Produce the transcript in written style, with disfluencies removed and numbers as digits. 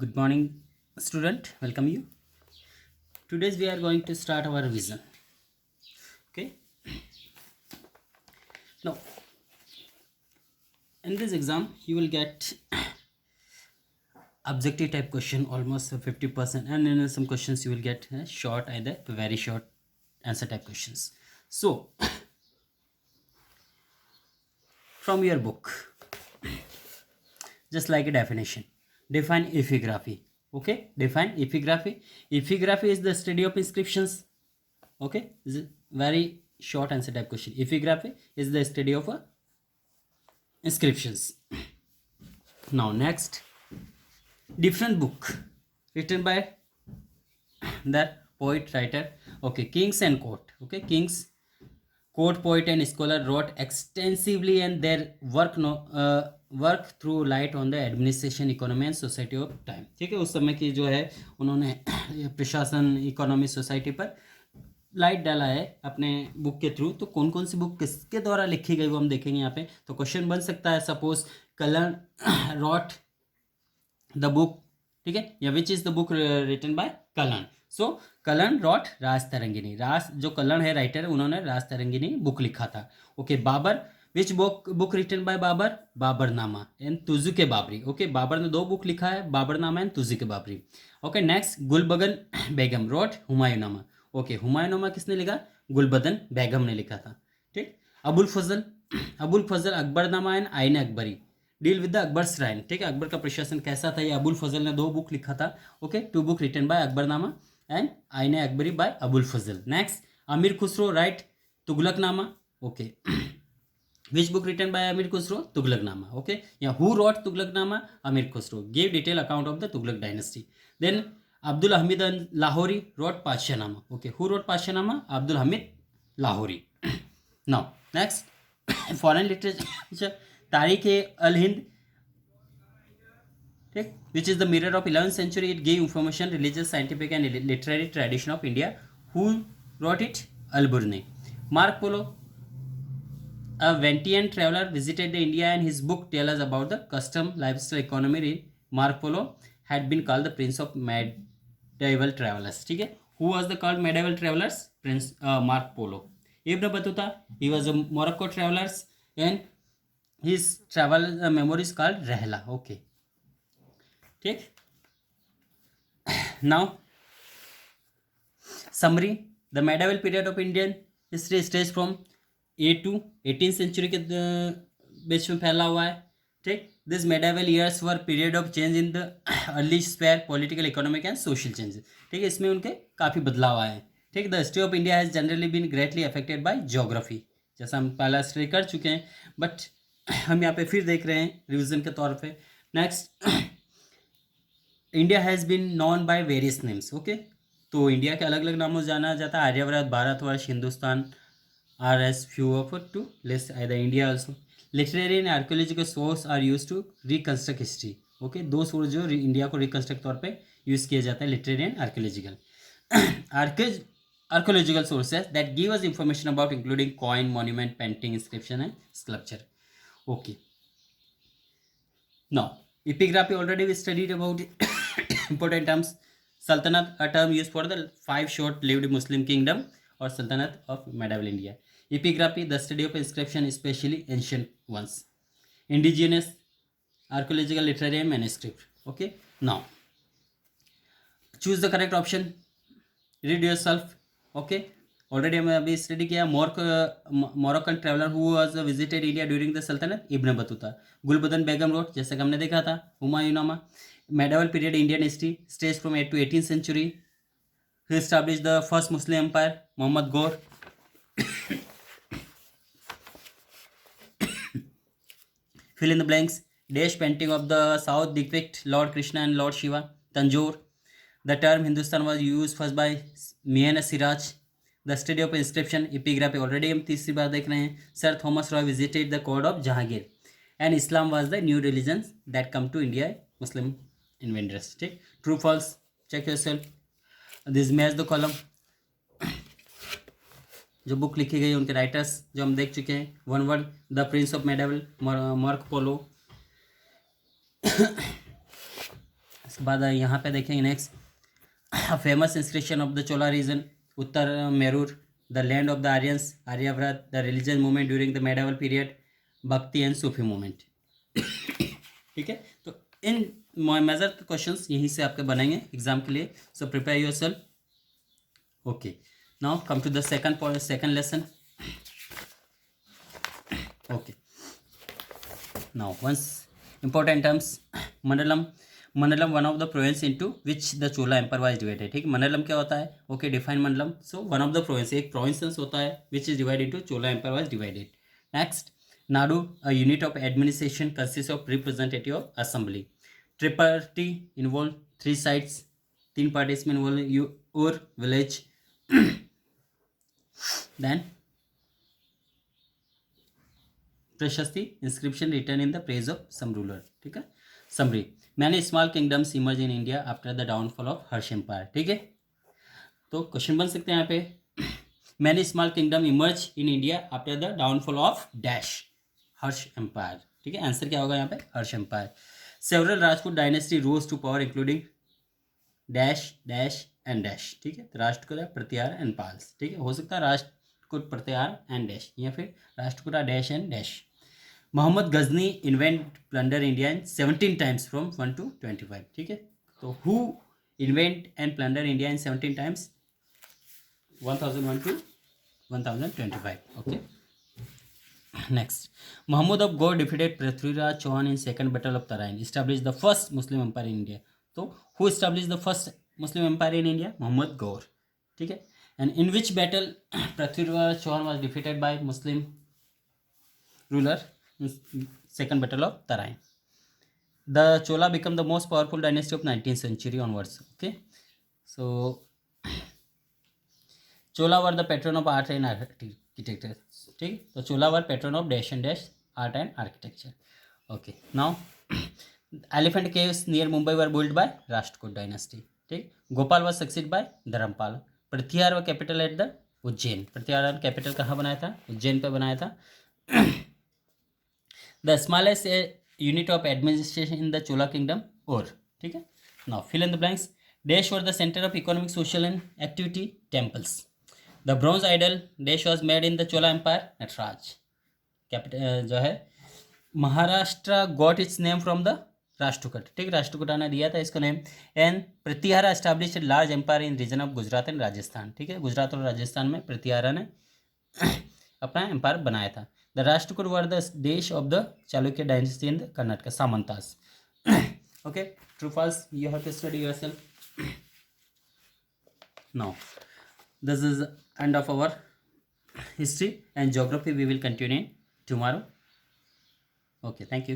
Good morning, student. Welcome you. Today we are going to start our revision. Okay. Now, in this exam, you will get objective type question almost 50%, and in some questions you will get short, either very short answer type questions. So, from your book, just like a definition, define epigraphy. Okay, define epigraphy. Epigraphy is the study of inscriptions. Okay, this is very short answer type question. Epigraphy is the study of inscriptions. Now next, different book written by the poet writer. Okay, kings and court. Okay, kings, court, poet and scholar wrote extensively, and their work through light on the administration economy and society of time. ठीक है, उस समय की जो है उन्होंने प्रशासन, economy, society पर लाइट डाला है अपने बुक के थ्रू. तो कौन कौन सी बुक किसके द्वारा लिखी गई वो हम देखेंगे यहाँ पे. तो क्वेश्चन बन सकता है, suppose Kalhan wrote the book. ठीक है, या which is the book written by Kalhan. So Kalhan wrote Rajatarangini. Raj जो कलन है राइटर, उन्होंने राज तरंगिनी बुक लिखा था. Okay, Babur, which book written by Babur, Baburnama and Tuzuke Baburi. Okay, Babur ने दो बुक लिखा है, Baburnama and Tuzuke Baburi. Okay, next, Gulbadan Begum wrote Humayunnama. Okay, Humayunnama किसने लिखा? गुलबदन बेगम ने लिखा था. ठीक, अबुल फजल Akbarnama and Ain Akbari deal with the Akbar shrine. ठीक है, अकबर का प्रशासन कैसा था, ये अबुल फजल ने दो बुक लिखा था. Okay, two book written by Akbarnama and Ain Akbari by Abul Fazal. Next, Amir Khusro write Tughlaqnama. Okay, which book written by Amir Khusro? Tughlaqnama. Okay, या who wrote Tughlaqnama? Amir Khusro. Give detail account of the Tughlaq dynasty. Then Abdul Hamid Lahori wrote Padshahnama. Okay, who wrote Padshahnama? Abdul Hamid Lahori. Now next, foreign literature, Tarikh al Hind. ठीक, which is the mirror of 11th century. It give information religious, scientific and literary tradition of India. Who wrote it? Alberuni. Marco Polo, a Ventian traveler, visited the India, and his book tells us about the custom, lifestyle, economy. Mark Polo had been called the prince of medieval travelers. ठीक है, who was the called medieval travelers? Prince Mark Polo. Ibn Battuta, he was a Morocco travelers, and his travel memory is called Rehla. Okay, ठीक. Now summary, the medieval period of Indian history stages from A to 18th century के बीच में फैला हुआ है. ठीक, this medieval years were period of change in the early spare political, economic and social changes. ठीक है, इसमें उनके काफ़ी बदलाव आए हैं. ठीक, the history of India has generally been greatly affected by geography, जैसा हम पहला स्टडी कर चुके हैं, बट हम यहाँ पे फिर देख रहे हैं रिविजन के तौर पे. Next, India has been known by various names. Okay, तो इंडिया के अलग अलग नामों से जाना जाता है. Aryavarta, Bharatvarsh, Hindustan are as few of to list either India also. Literary and archaeological source are used to reconstruct history. Okay, दो सोर्स जो इंडिया को रिकंस्ट्रक्ट तौर पे यूज किया जाता है, literary and archaeological. Archaeological sources that give us information about including coin, monument, painting, inscription and sculpture. Okay, now epigraphy already we studied about important terms. Sultanate, a term used for the 5 short-lived Muslim kingdom or Sultanate of medieval India. Epigraphy, the study of inscription, especially ancient ones. Indigenous, archaeological, literary and manuscript. Okay, now choose the correct option. Read yourself. Okay, already हमें अभी study किया. Moroccan traveller who was visited India during the sultanate, Ibn Battuta. Gulbadan Begum wrote, जैसे कि हमने देखा था. Humayunnama, medieval period Indian history, stage from 8 to 18th century. He established the first Muslim empire, Muhammad Ghor. Fill in the blanks. Dash painting of the south depict Lord Krishna and Lord Shiva. Tanjore. The term Hindustan was used first by Mian Siraj. The study of inscription, epigraphy, already हम तीसरी बार देख रहे हैं. Sir Thomas Roy visited the court of Jahangir. And Islam was the new religion that come to India, Muslim invaders. ठीक, true false, check yourself. This match the column, जो book लिखी गई उनके राइटर्स जो हम देख चुके हैं. One word, the prince of medieval, Marco Polo. उसके बाद यहाँ पे देखेंगे next, famous inscription of the Chola region, Uttaramerur, the land of the Aryans, Aryavarta, the religious movement during the medieval period, Bhakti and Sufi movement. ठीक है, तो इन मेजर क्वेश्चंस यहीं से आपके बनेंगे एग्जाम के लिए, so prepare yourself. Okay, now come to the second point, second lesson. Okay, now once important terms, mandalam one of the province into which the Chola empire was divided. ठीक है, मंडलम क्या होता है? Okay, define mandalam, so one of the province, एक province होता है which is divided into Chola empire was divided. Next, nadu, a unit of administration consist of representative assembly. ट्रिपार्टी involve 3 sides, 3 parties में involve, और village. Then prashasti, inscription written in the praise of some ruler. ठीक है, summary, many small kingdoms emerge in India after the downfall of Harsha empire. ठीक है, तो question बन सकते हैं यहाँ पे, many small kingdom emerge in India after the downfall of dash Harsha empire. ठीक है, आंसर क्या होगा यहाँ पे? Harsha empire. Several Rajput dynasty rose to power including dash dash and dash. ठीक है, तो राष्ट्रकूटा, प्रतिहार एंड पाल्स। ठीक है, हो सकता है राष्ट्रकूट, प्रतिहार एंड डैश, या फिर Rashtrakuta dash and dash. Mohammad Ghazni invent plunder India in 17 times from 1 to 25। ठीक है, तो who invent and plunder India in 17 times, 1001 to 1025। Okay, next, Muhammad of Gor defeated Prithviraj Chauhan in second battle of Tarain, established the first Muslim empire in India। तो who established the first Muslim empire in India? Muhammad Gor। ठीक है, and in which battle Prithviraj Chauhan was defeated by Muslim ruler? Second battle of Tarain। The Chola became the most powerful dynasty of 19th century onwards। Okay, so Chola were the patron of art and architecture। ठीक, तो Chola were patron of dash and dash art and architecture. Okay, now elephant caves near Mumbai were build by Rashtrakuta dynasty. ठीक, Gopal were succeed by Dharmapal. Pratihara व capital at the Ujjain. Pratihara capital कहाँ बनाया था? उज्जैन पे बनाया था। The smallest unit of administration in the Chola kingdom, ur. ठीक है, now fill in the blanks. Dash were the centre of economic, social and activity, temples. The bronze idol dash was made in the Chola empire, Nataraja. Capital जो है Maharashtra got its name from the Rashtrakuta. ठीक, राष्ट्रकूटा ने दिया था इसको name. And Pratihara established large empire in region of Gujarat and Rajasthan. ठीक है, गुजरात और राजस्थान में प्रतिहारा ने अपना एम्पायर बनाया था। द राष्ट्रकूट वर द देश of the Chalukya dynasty in the Karnataka, samantas. Okay, true false, you have to study yourself. Now this is end of our history, and geography we will continue tomorrow. Okay, thank you.